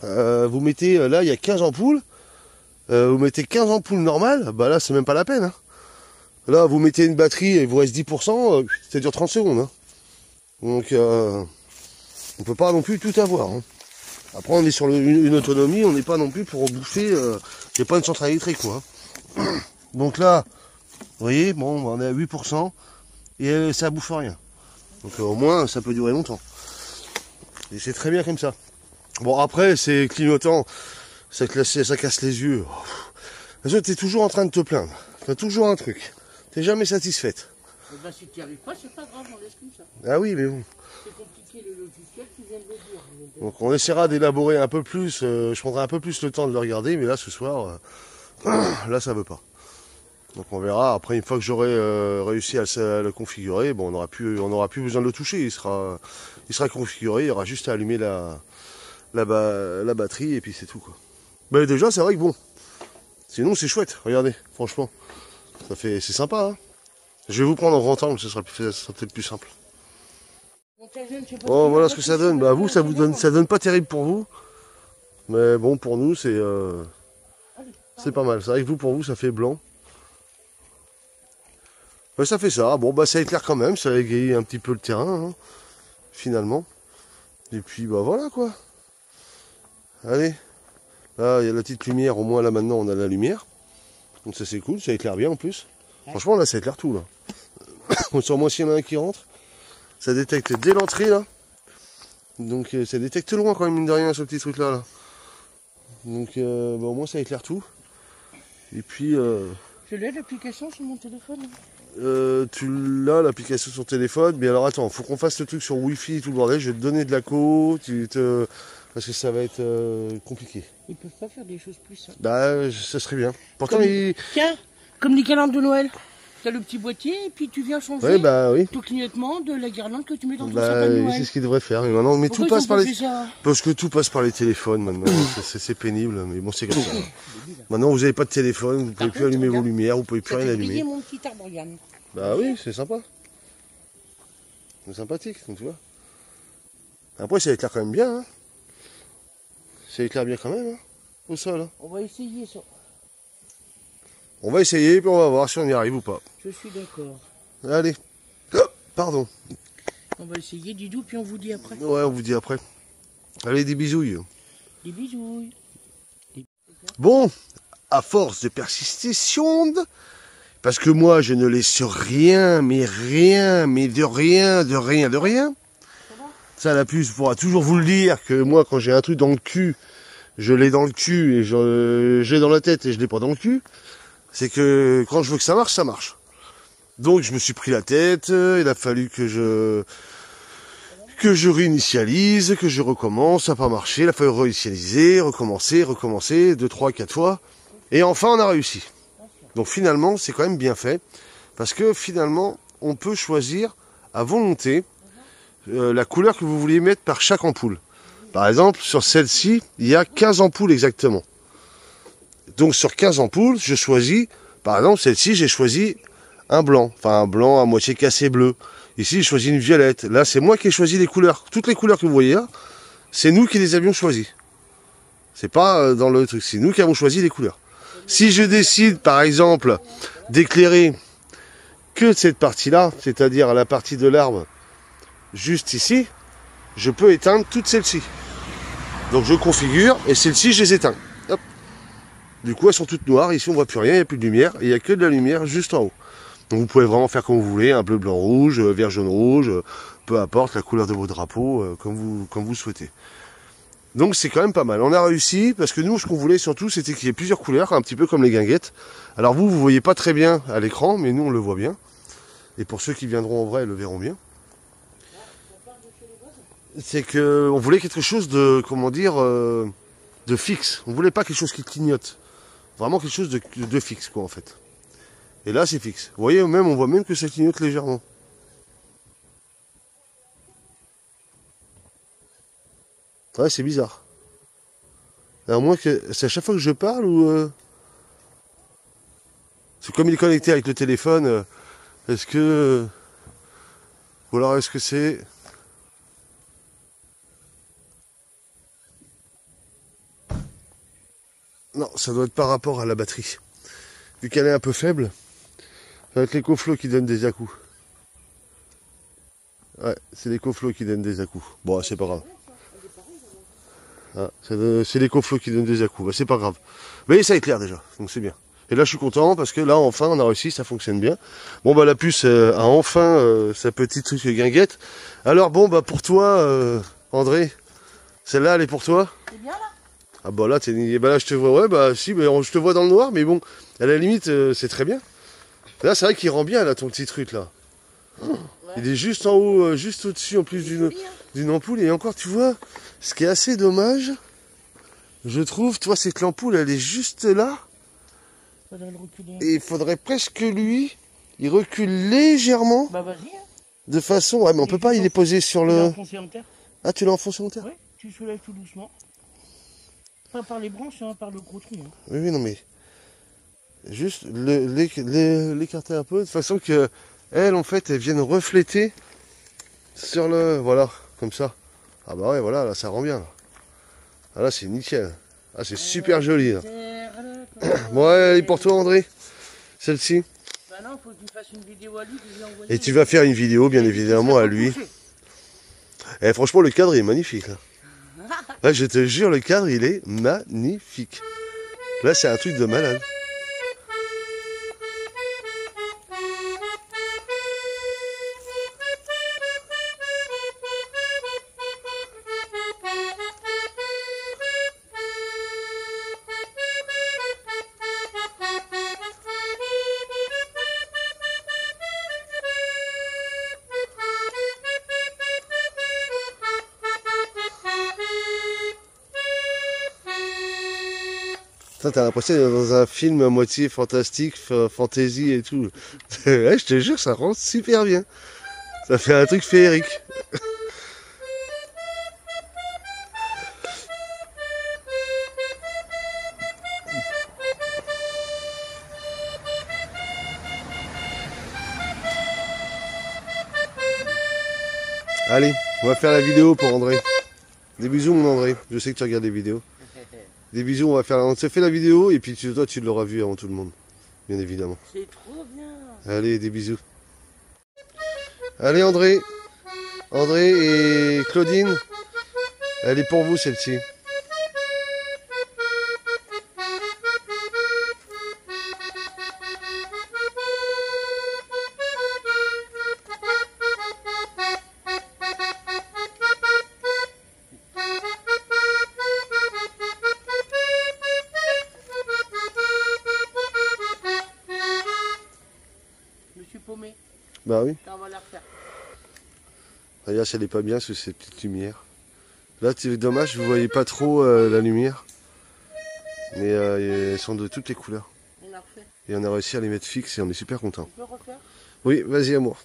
Hein. Vous mettez, là, il y a 15 ampoules. Vous mettez 15 ampoules normales, bah là, c'est même pas la peine. Hein. Là, vous mettez une batterie et il vous reste 10%, ça dure 30 secondes. Hein. Donc, on peut pas non plus tout avoir. Hein. Après, on est sur une autonomie, on n'est pas non plus pour bouffer. C'est pas une centrale électrique, quoi. Hein. Donc là, vous voyez, bon, on est à 8% et ça bouffe rien. Donc au moins, ça peut durer longtemps. Et c'est très bien comme ça. Bon, après, c'est clignotant, ça casse les yeux. T'es toujours en train de te plaindre. T'as toujours un truc. T'es jamais satisfaite. Eh ben, si tu n'y arrives pas, c'est pas grave, on laisse comme ça. Ah oui, mais bon. C'est compliqué le logiciel, tu viens de le dire. Donc on essaiera d'élaborer un peu plus, je prendrai un peu plus le temps de le regarder, mais là ce soir, là ça veut pas. Donc on verra, après une fois que j'aurai réussi à le configurer, bon, on n'aura plus besoin de le toucher, il sera configuré, il y aura juste à allumer la batterie et puis c'est tout quoi. Mais déjà c'est vrai que bon, sinon c'est chouette, regardez, franchement, c'est sympa. Hein. Je vais vous prendre en rentrant, ça sera peut-être plus simple. Bon, voilà ce que ça donne. Bah vous, ça donne pas terrible pour vous. Mais bon, pour nous, c'est pas mal. C'est vrai que vous, pour vous, ça fait blanc. Mais ça fait ça. Bon, bah ça éclaire quand même. Ça égaye un petit peu le terrain, hein, finalement. Et puis, bah voilà, quoi. Allez. Là, il y a la petite lumière. Au moins, là, maintenant, on a la lumière. Donc ça, c'est cool. Ça éclaire bien, en plus. Franchement, là, ça éclaire tout, là. Sur moi, s'il y en a un qui rentre. Ça détecte dès l'entrée là. Donc ça détecte loin quand même mine de rien ce petit truc là. Donc bah, au moins ça éclaire tout. Et puis je l'ai l'application sur mon téléphone. tu l'as l'application sur téléphone, mais alors attends, faut qu'on fasse le truc sur Wi-Fi et tout le bordel, je vais te donner de la co, parce que ça va être compliqué. Ils peuvent pas faire des choses plus simples. Bah ça serait bien. Pourtant Tiens, comme les calendes de Noël. T'as le petit boîtier et puis tu viens changer tout clignotement de la guirlande que tu mets dans ton sapin de Noël. C'est ce qu'ils devraient faire. Mais maintenant, tout passe par les... Parce que tout passe par les téléphones maintenant. C'est pénible, mais bon, c'est comme ça. Maintenant, vous n'avez pas de téléphone, vous pouvez plus allumer vos lumières, vous pouvez plus rien allumer. Mon petit arbre-yann. Bah oui, c'est sympa. C'est sympathique, donc, tu vois. Après, ça éclaire quand même bien. Hein. Ça éclaire bien quand même, hein, au sol. Hein. On va essayer ça. On va essayer, puis on va voir si on y arrive ou pas. Je suis d'accord. Allez. Oh, pardon. On va essayer, Didou, puis on vous dit après. Ouais, on vous dit après. Allez, des bisouilles. Des bisous. Bon, à force de persister, parce que moi, je ne laisse rien, mais de rien. Ça, la puce pourra toujours vous le dire, que moi, quand j'ai un truc dans le cul, je l'ai dans le cul, et je l'ai dans la tête, et je l'ai pas dans le cul. C'est que quand je veux que ça marche, ça marche. Donc je me suis pris la tête, il a fallu que je réinitialise, que je recommence, ça n'a pas marché, il a fallu réinitialiser, recommencer, 2, 3, 4 fois. Et enfin on a réussi. Donc finalement c'est quand même bien fait, parce que finalement on peut choisir à volonté la couleur que vous vouliez mettre par chaque ampoule. Par exemple sur celle-ci, il y a 15 ampoules exactement. Donc sur 15 ampoules, je choisis, par exemple celle-ci, j'ai choisi un blanc, enfin un blanc à moitié cassé bleu. Ici, j'ai choisi une violette. Là, c'est moi qui ai choisi les couleurs. Toutes les couleurs que vous voyez là, c'est nous qui les avions choisies. C'est pas dans le truc, c'est nous qui avons choisi les couleurs. Si je décide, par exemple, d'éclairer que cette partie-là, c'est-à-dire la partie de l'arbre juste ici, je peux éteindre toutes celles-ci. Donc je configure et celles-ci, je les éteins. Hop. Du coup, elles sont toutes noires. Ici, on voit plus rien, il n'y a plus de lumière. Et il n'y a que de la lumière juste en haut. Donc, vous pouvez vraiment faire comme vous voulez. Un bleu, blanc, rouge, vert, jaune, rouge. Peu importe la couleur de vos drapeaux, comme vous souhaitez. Donc, c'est quand même pas mal. On a réussi parce que nous, ce qu'on voulait surtout, c'était qu'il y ait plusieurs couleurs, un petit peu comme les guinguettes. Alors, vous voyez pas très bien à l'écran, mais nous, on le voit bien. Et pour ceux qui viendront en vrai, ils le verront bien. c'est que on voulait quelque chose de, comment dire, de fixe. On voulait pas quelque chose qui clignote. Vraiment quelque chose de fixe, quoi, en fait. Et là, c'est fixe. Vous voyez, même, on voit même que ça clignote légèrement. Ouais, c'est bizarre. À moins que... C'est à chaque fois que je parle ou... C'est comme il est connecté avec le téléphone, est-ce que... Ou alors est-ce que c'est... Non, ça doit être par rapport à la batterie. Vu qu'elle est un peu faible, ça va être les coflots qui donnent des à-coups. Ouais, c'est les coflots qui donnent des à-coups. Bon, c'est pas grave. Ah, c'est les coflots qui donnent des à-coups. Bah, c'est pas grave. Mais ça éclaire déjà, donc c'est bien. Et là, je suis content parce que là, enfin, on a réussi, ça fonctionne bien. Bon, bah, la puce a enfin sa petite truc guinguette. Alors, bon, bah, pour toi, André, celle-là, elle est pour toi? C'est bien là? Ah, bah, là, bah, là, je te vois, ouais, bah, si, mais je te vois dans le noir, mais bon, à la limite, c'est très bien. Là, c'est vrai qu'il rend bien, là, ton petit truc, là. Ouais. Il est juste en haut, juste au-dessus, en plus d'une ampoule. Et encore, tu vois, ce qui est assez dommage, je trouve, toi, c'est que l'ampoule, elle est juste là. Et il faudrait presque que lui, il recule légèrement. Bah vas-y. Hein. De façon... Ouais, mais on peut pas, il est posé sur le... Enfoncé en terre. Ah, tu l'as enfoncé en terre? Oui, tu soulèves tout doucement. Pas par les branches, hein, par le gros tronc. Hein. Oui, oui, non, mais... Juste l'écarter un peu, de façon que elle, en fait, elle vienne refléter sur le... Voilà, comme ça. Ah bah ouais, voilà, là, ça rend bien. Là. Ah là, c'est nickel. Ah, c'est super joli, là. Bon, ouais, elle est pour toi, André. Celle-ci. Bah non, faut qu'il fasse une vidéo à lui que je lui ai envoyée. Et tu vas faire une vidéo, bien évidemment, à lui. Et franchement, le cadre est magnifique, là. Là, je te jure, le cadre, il est magnifique. Là, c'est un truc de malade. T'as l'impression d'être dans un film à moitié fantastique, fantasy et tout. Ouais, je te jure, ça rend super bien. Ça fait un truc féerique. Allez, on va faire la vidéo pour André. Des bisous, mon André. Je sais que tu regardes des vidéos. Des bisous, on se fait la vidéo et puis toi tu l'auras vu avant tout le monde, bien évidemment. C'est trop bien. Allez, des bisous. Allez André et Claudine, elle est pour vous celle-ci. Paumé. Bah oui. Là, on va la refaire. Regarde, elle est pas bien sous ces petites lumières. Là, c'est dommage, vous voyez pas trop la lumière. Mais elles sont de toutes les couleurs. On la refait. Et on a réussi à les mettre fixes et on est super content. On peut refaire? Oui, vas-y amour.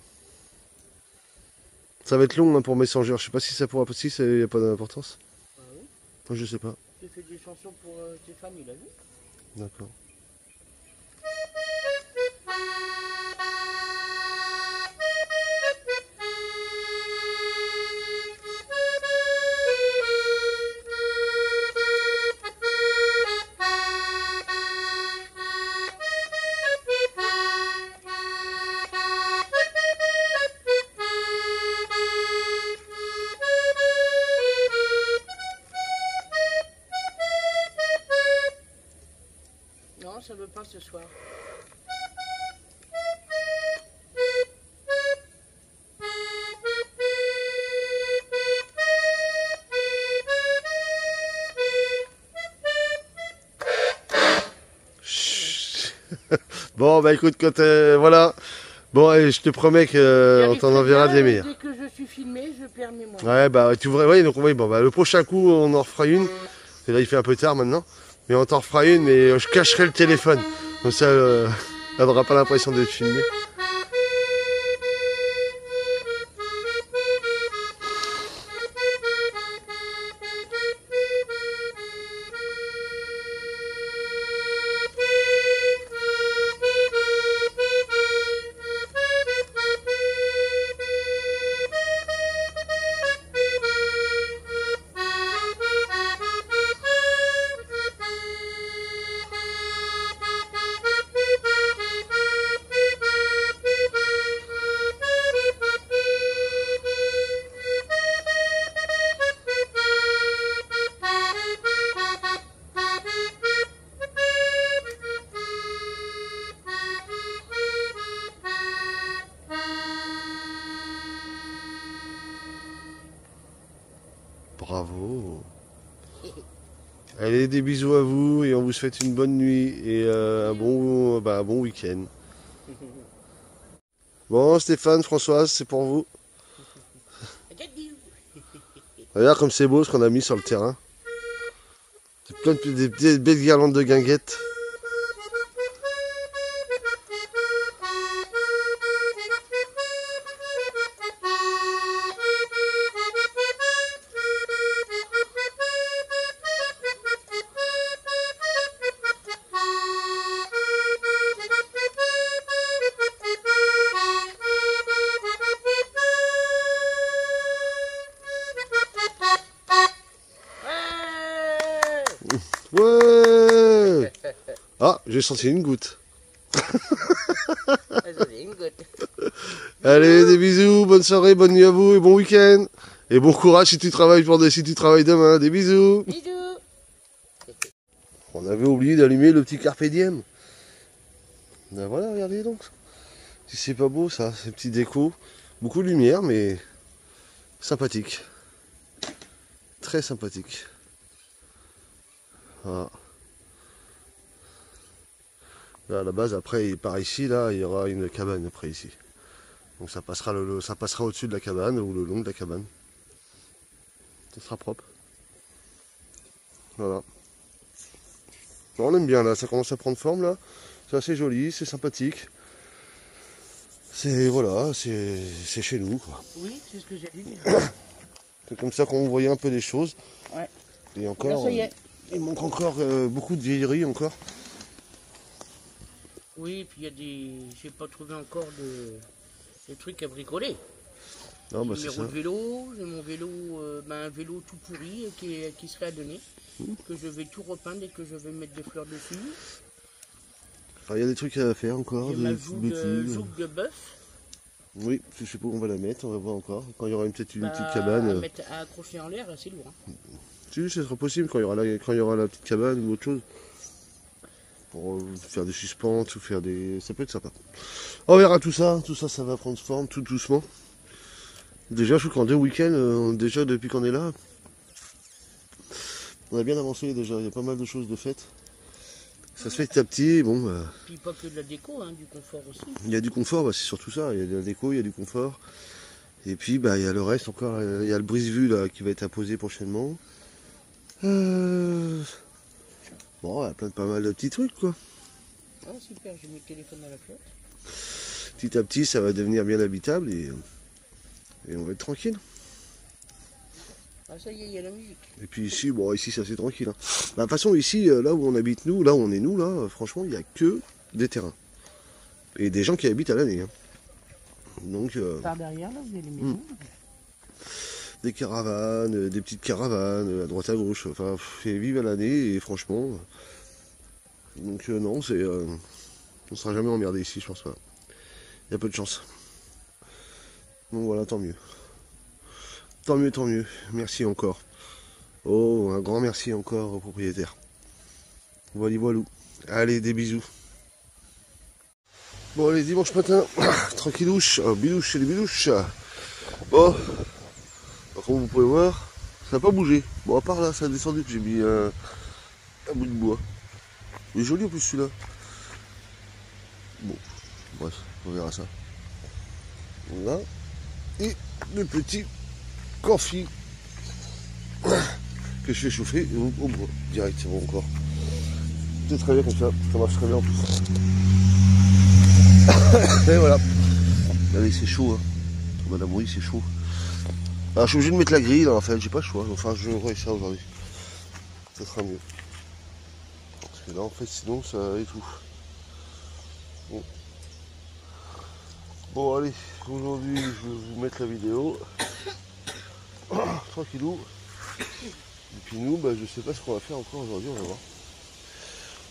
Ça va être long hein, pour Messenger. Je sais pas si ça pourra passer, il n'y a pas d'importance. Ah oui. Moi je sais pas. J'ai fait des chansons pour Stéphane, il a vu. D'accord. Non, ça veut pas ce soir. Bon, bah écoute, quand voilà. Bon, et je te promets qu'on t'en enverra des meilleurs. Dès que je suis filmé, je perds mes moyens. Ouais, bah tu voudrais, ouais, donc oui, bon, bah, le prochain coup, on en refera une. Et là, il fait un peu tard maintenant. Mais on t'en refera une, mais je cacherai le téléphone. Comme ça, elle n'aura pas l'impression d'être filmée. Bravo. Allez, des bisous à vous et on vous souhaite une bonne nuit et un bon week-end. Bon, Stéphane, Françoise, c'est pour vous. Regarde comme c'est beau ce qu'on a mis sur le terrain. C'est plein des belles guirlandes de guinguettes. Ouais. Ah, j'ai senti une goutte. Allez, des bisous, bonne soirée, bonne nuit à vous et bon week-end. Et bon courage si tu travailles demain. Des bisous. Bisous. On avait oublié d'allumer le petit carpe diem. Ben voilà, regardez donc. Si c'est pas beau ça, ces petits décos. Beaucoup de lumière, mais sympathique. Très sympathique. Voilà. Là, à la base, après, par ici, là, il y aura une cabane après ici. Donc ça passera, ça passera au-dessus de la cabane ou le long de la cabane. Ça sera propre. Voilà. Bon, on aime bien là, ça commence à prendre forme là. C'est assez joli, c'est sympathique. C'est voilà, c'est chez nous quoi. Oui, c'est ce que j'ai dit. C'est comme ça qu'on voyait un peu les choses. Ouais. Et encore, là, ça y est. Il manque encore beaucoup de vieilleries encore. Oui, puis il y a des. J'ai pas trouvé encore des trucs à bricoler. Non, bah, J'ai c'est ça. de vélo, j'ai mon vélo, un vélo tout pourri qui serait à donner, que je vais tout repeindre et que je vais mettre des fleurs dessus. Enfin, il y a des trucs à faire encore. J'ai ma joug de bœuf. Oui, je sais pas où on va la mettre, on va voir encore. Quand il y aura peut-être une petite À cabane. mettre à accrocher en l'air, c'est lourd. Hein. Si, ce sera possible quand il y aura la petite cabane ou autre chose. Pour faire des suspentes ou faire des. Ça peut être sympa. On verra tout ça va prendre forme tout doucement. Déjà, je trouve qu'en 2 week-ends, déjà depuis qu'on est là, on a bien avancé déjà, il y a pas mal de choses de faites. Ça se fait petit à petit, bon. Puis pas que de la déco, hein, du confort aussi. Il y a du confort, bah, c'est surtout ça, il y a de la déco, il y a du confort. Et puis bah il y a le reste encore, il y a le brise-vue là qui va être imposé prochainement. Bon, il y a pas mal de petits trucs quoi. Ah super, j'ai mis le téléphone dans la flotte. Petit à petit ça va devenir bien habitable et on va être tranquille. Ah ça y est, il y a la musique. Et puis ici, bon ici c'est assez tranquille. Hein. Bah, de toute façon ici, là où on habite nous, là où on est nous, là, franchement il n'y a que des terrains. Et des gens qui habitent à l'année. Hein. Donc. Par derrière là, vous avez les maisons. Des caravanes, des petites caravanes à droite à gauche, enfin vive à l'année et franchement. Donc non, c'est. On sera jamais emmerdé ici, je pense pas. Il y a peu de chance. Donc voilà, tant mieux. Tant mieux, tant mieux. Merci encore. Oh, un grand merci encore au propriétaire. Voilà, voilou. Allez, des bisous. Bon, allez, dimanche matin, tranquillouche, bidouche chez les bidouches. Bon, comme vous pouvez voir, ça n'a pas bougé. Bon, à part là, ça a descendu, j'ai mis un bout de bois. Il est joli en plus celui-là. Bon, bref, on verra ça. Voilà. Et le petit confit que je fais chauffer au bois direct, c'est bon encore. C'est très bien comme ça marche très bien en plus. Et voilà. Allez, c'est chaud, hein. Madame, oui, c'est chaud. Alors, je suis obligé de mettre la grille, là, en fait, j'ai pas le choix. Enfin, je vais ça aujourd'hui. Ça sera mieux. Parce que là, en fait, sinon, ça étouffe. Bon. Bon, allez, aujourd'hui, je vais vous mettre la vidéo. Tranquillou. Et puis nous, bah, je sais pas ce qu'on va faire encore aujourd'hui, on va voir.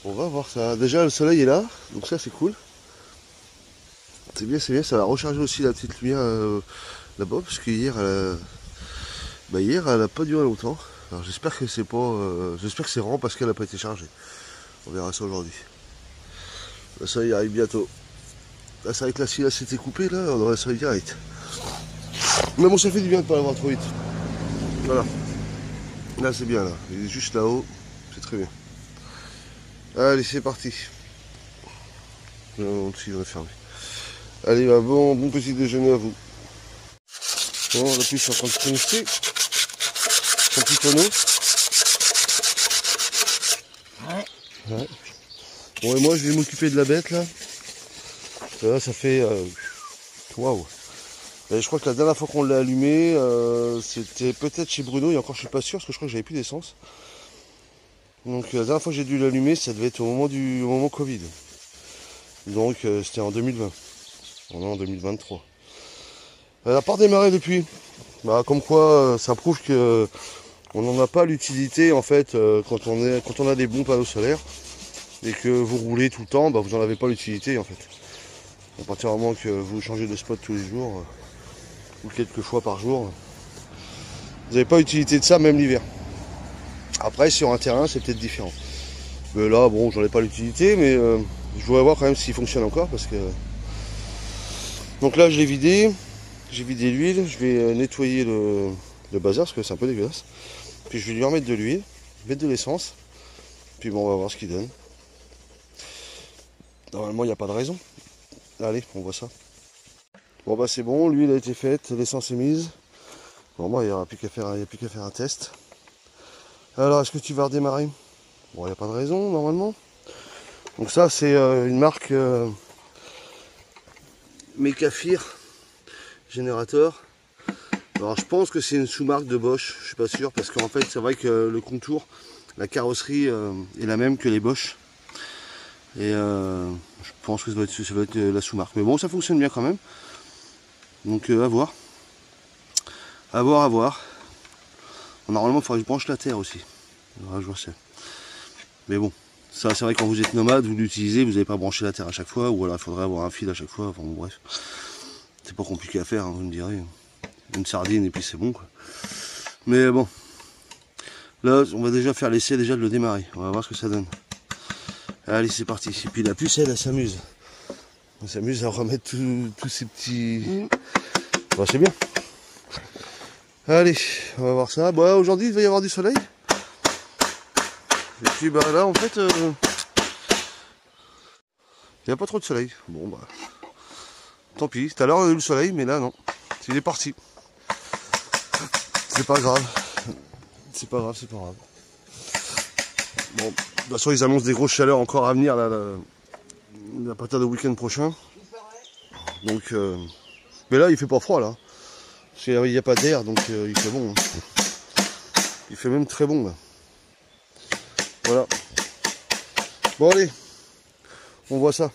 On va voir ça. Déjà, le soleil est là, donc ça, c'est cool. C'est bien, ça va recharger aussi la petite lumière là-bas, parce que hier, elle a pas duré longtemps. Alors j'espère que c'est pas, j'espère que c'est vraiment parce qu'elle n'a pas été chargée. On verra ça aujourd'hui. Là, ça y arrive bientôt. Là, c'est vrai que là, si là c'était coupé, là, on aurait le soleil direct. Mais bon, ça fait du bien de ne pas l'avoir trop vite. Voilà. Là, c'est bien, là. Il est juste là-haut. C'est très bien. Allez, c'est parti. Non, si, on est fermé. Allez, bah, bon petit déjeuner à vous. Bon, la puce est en train de se connecter. Son petit tonneau. Ouais. Bon, et moi, je vais m'occuper de la bête, là. Là, ça fait... Waouh. Je crois que la dernière fois qu'on l'a allumé, c'était peut-être chez Bruno, et encore, je suis pas sûr, parce que je crois que j'avais plus d'essence. Donc, la dernière fois que j'ai dû l'allumer, ça devait être au moment Covid. Donc, c'était en 2020. On est en 2023. Elle n'a pas redémarré depuis. Bah, comme quoi, ça prouve que on n'en a pas l'utilité en fait quand on a des bons panneaux solaires et que vous roulez tout le temps, bah, vous n'en avez pas l'utilité en fait. À partir du moment que vous changez de spot tous les jours ou quelques fois par jour, vous n'avez pas l'utilité de ça même l'hiver. Après sur un terrain c'est peut-être différent. Mais là bon j'en ai pas l'utilité mais je voudrais voir quand même s'il fonctionne encore parce que. Donc là je l'ai vidé. J'ai vidé l'huile, je vais nettoyer le bazar parce que c'est un peu dégueulasse. Puis je vais lui remettre de l'huile, mettre de l'essence. Puis bon, on va voir ce qu'il donne. Normalement, il n'y a pas de raison. Allez, on voit ça. Bon bah c'est bon, l'huile a été faite, l'essence est mise. Bon bah il n'y a plus qu'à faire un test. Alors, est-ce que tu vas redémarrer? Bon, il n'y a pas de raison normalement. Donc ça c'est une marque Mecafir. Générateur. Alors je pense que c'est une sous-marque de Bosch, je suis pas sûr parce qu'en fait c'est vrai que le contour, la carrosserie est la même que les Bosch et je pense que ça va être la sous-marque. Mais bon ça fonctionne bien quand même. Donc à voir. À voir. Normalement il faudrait que je branche la terre aussi. Alors, je vois ça. Mais bon, ça c'est vrai que quand vous êtes nomade, vous l'utilisez, vous n'avez pas branché la terre à chaque fois, ou alors il faudrait avoir un fil à chaque fois, enfin bon bref. C'est pas compliqué à faire, hein, vous me direz. Une sardine et puis c'est bon quoi. Mais bon. Là, on va déjà faire l'essai déjà de le démarrer. On va voir ce que ça donne. Allez, c'est parti. Et puis la puce, elle s'amuse. Elle s'amuse à remettre tous ces petits... Bon, c'est bien. Allez, on va voir ça. Bon, aujourd'hui, il va y avoir du soleil. Et puis bah là, en fait... il n'y a pas trop de soleil. Bon, bah... Tant pis, tout à l'heure on a eu le soleil, mais là non. Il est parti. C'est pas grave. C'est pas grave. Bon, de toute façon ils annoncent des grosses chaleurs encore à venir là, à partir du week-end prochain. Donc, mais là il fait pas froid là. Il n'y a pas d'air, donc il fait bon. Il fait même très bon là. Voilà. Bon allez, on voit ça.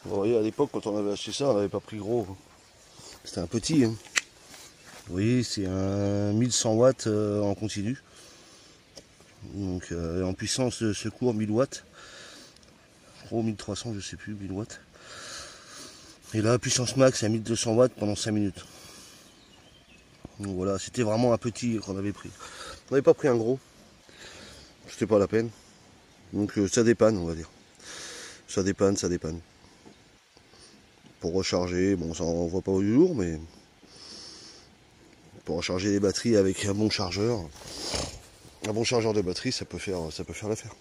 Vous voyez, à l'époque, quand on avait acheté ça, on n'avait pas pris gros. C'était un petit. Hein. Vous voyez, c'est un 1100 watts en continu. Donc, en puissance de secours, 1000 watts. Je crois 1300, je sais plus, 1000 watts. Et là, puissance max à 1200 watts pendant 5 minutes. Donc voilà, c'était vraiment un petit qu'on avait pris. On n'avait pas pris un gros. C'était pas la peine. Donc, ça dépanne, on va dire. Ça dépanne. Pour recharger, bon ça on voit pas au jour, mais pour recharger les batteries avec un bon chargeur de batterie, ça peut faire l'affaire.